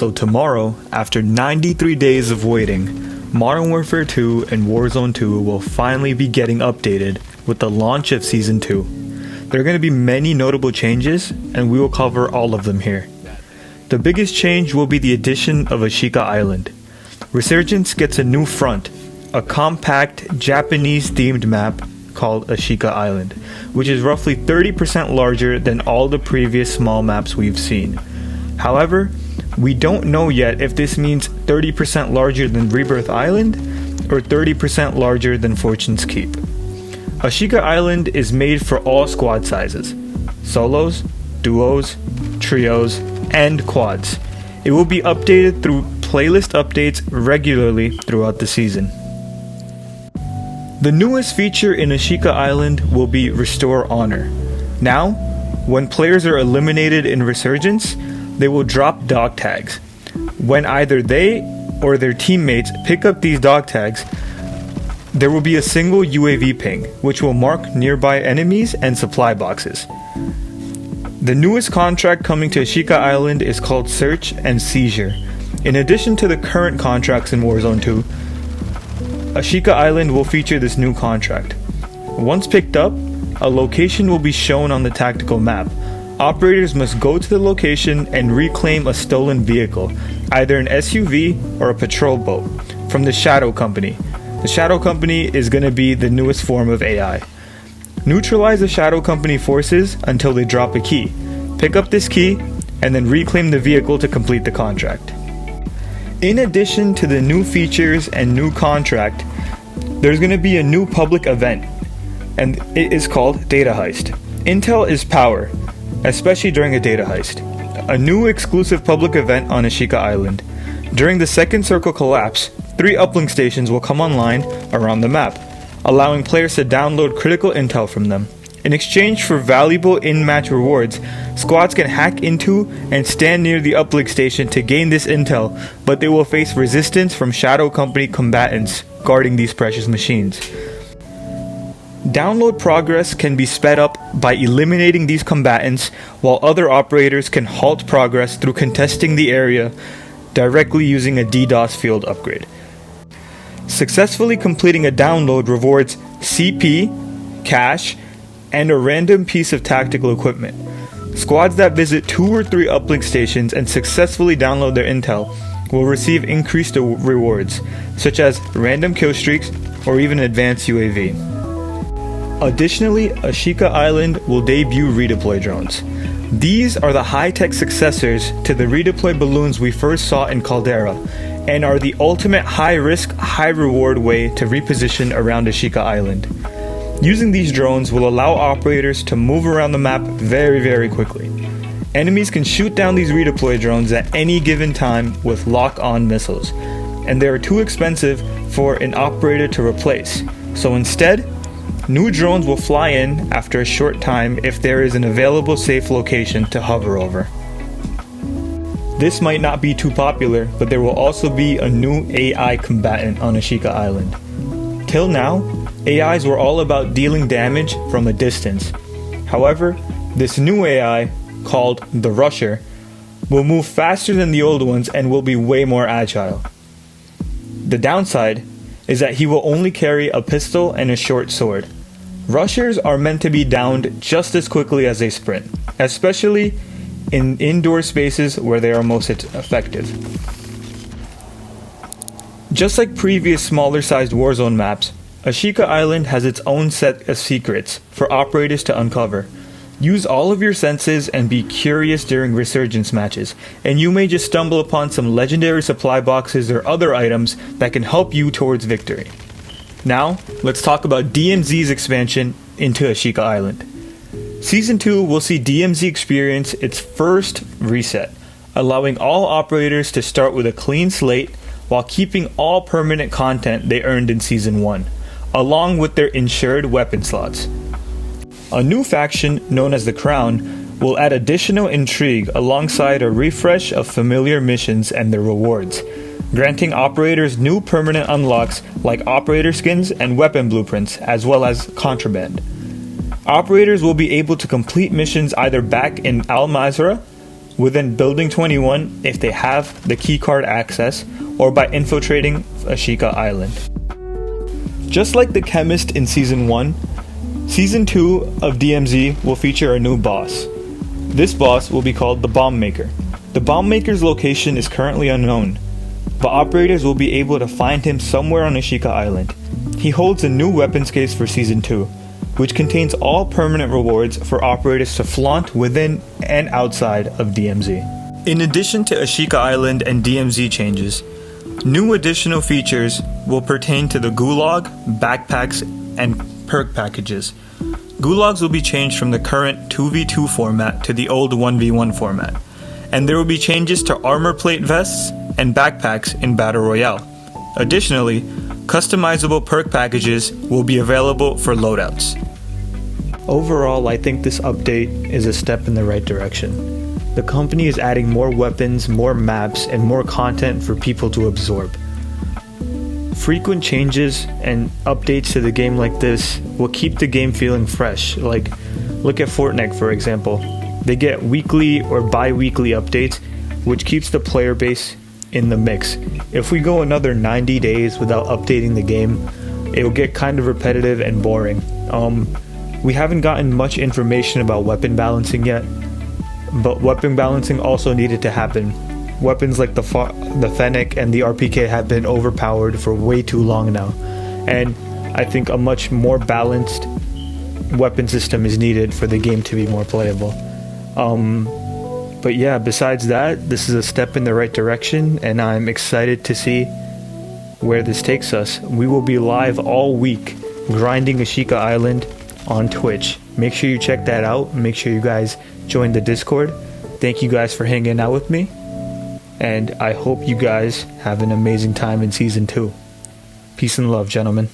So tomorrow, after 93 days of waiting, Modern Warfare 2 and Warzone 2 will finally be getting updated with the launch of Season 2. There are going to be many notable changes, and we will cover all of them here. The biggest change will be the addition of Ashika Island. Resurgence gets a new front, a compact Japanese-themed map called Ashika Island, which is roughly 30% larger than all the previous small maps we've seen. However, we don't know yet if this means 30% larger than Rebirth Island or 30% larger than Fortune's Keep. Ashika Island is made for all squad sizes: solos, duos, trios, and quads. It will be updated through playlist updates regularly throughout the season. The newest feature in Ashika Island will be Restore Honor. Now, when players are eliminated in Resurgence, they will drop dog tags. When either they or their teammates pick up these dog tags, there will be a single UAV ping, which will mark nearby enemies and supply boxes. The newest contract coming to Ashika Island is called Search and Seizure. In addition to the current contracts in Warzone 2, Ashika Island will feature this new contract. Once picked up, a location will be shown on the tactical map. Operators must go to the location and reclaim a stolen vehicle, either an SUV or a patrol boat, from the Shadow Company. The Shadow Company is going to be the newest form of AI. Neutralize the Shadow Company forces until they drop a key. Pick up this key, and then reclaim the vehicle to complete the contract. In addition to the new features and new contract, there's going to be a new public event, and it is called Data Heist. Intel is power, especially during a data heist. A new exclusive public event on Ashika Island. During the second circle collapse, 3 uplink stations will come online around the map, allowing players to download critical intel from them. In exchange for valuable in-match rewards, squads can hack into and stand near the uplink station to gain this intel, but they will face resistance from Shadow Company combatants guarding these precious machines. Download progress can be sped up by eliminating these combatants, while other operators can halt progress through contesting the area directly using a DDoS field upgrade. Successfully completing a download rewards CP, cash, and a random piece of tactical equipment. Squads that visit 2 or 3 uplink stations and successfully download their intel will receive increased rewards, such as random kill streaks or even advanced UAV. Additionally, Ashika Island will debut redeploy drones. These are the high-tech successors to the redeploy balloons we first saw in Caldera, and are the ultimate high-risk, high-reward way to reposition around Ashika Island. Using these drones will allow operators to move around the map very quickly. Enemies can shoot down these redeploy drones at any given time with lock-on missiles, and they are too expensive for an operator to replace. So instead, new drones will fly in after a short time if there is an available safe location to hover over. This might not be too popular, but there will also be a new AI combatant on Ashika Island. Till now, AIs were all about dealing damage from a distance. However, this new AI, called the Rusher, will move faster than the old ones and will be way more agile. The downside is that he will only carry a pistol and a short sword. Rushers are meant to be downed just as quickly as they sprint, especially in indoor spaces where they are most effective. Just like previous smaller sized Warzone maps, Ashika Island has its own set of secrets for operators to uncover. Use all of your senses and be curious during Resurgence matches, and you may just stumble upon some legendary supply boxes or other items that can help you towards victory. Now, let's talk about DMZ's expansion into Ashika Island. Season 2 will see DMZ experience its first reset, allowing all operators to start with a clean slate while keeping all permanent content they earned in Season 1, along with their insured weapon slots. A new faction, known as the Crown, will add additional intrigue alongside a refresh of familiar missions and their rewards, granting operators new permanent unlocks like operator skins and weapon blueprints, as well as contraband. Operators will be able to complete missions either back in Al Mazrah, within Building 21 if they have the keycard access, or by infiltrating Ashika Island. Just like the chemist in Season 1, Season 2 of DMZ will feature a new boss. This boss will be called the Bomb Maker. The Bomb Maker's location is currently unknown, but operators will be able to find him somewhere on Ashika Island. He holds a new weapons case for Season 2, which contains all permanent rewards for operators to flaunt within and outside of DMZ. In addition to Ashika Island and DMZ changes, new additional features will pertain to the Gulag, backpacks, and perk packages. Gulags will be changed from the current 2v2 format to the old 1v1 format, and there will be changes to armor plate vests and backpacks in Battle Royale. Additionally, customizable perk packages will be available for loadouts. Overall, I think this update is a step in the right direction. The company is adding more weapons, more maps, and more content for people to absorb. Frequent changes and updates to the game like this will keep the game feeling fresh. Like, look at Fortnite for example. They get weekly or bi-weekly updates, which keeps the player base in the mix. If we go another 90 days without updating the game, it will get kind of repetitive and boring. We haven't gotten much information about weapon balancing yet, but weapon balancing also needed to happen. Weapons like the Fennec and the RPK have been overpowered for way too long now, and I think a much more balanced weapon system is needed for the game to be more playable. But yeah, besides that, this is a step in the right direction, and I'm excited to see where this takes us. We will be live all week grinding Ashika Island on Twitch. Make sure you check that out. Make sure you guys join the Discord. Thank you guys for hanging out with me, and I hope you guys have an amazing time in Season 2. Peace and love, gentlemen.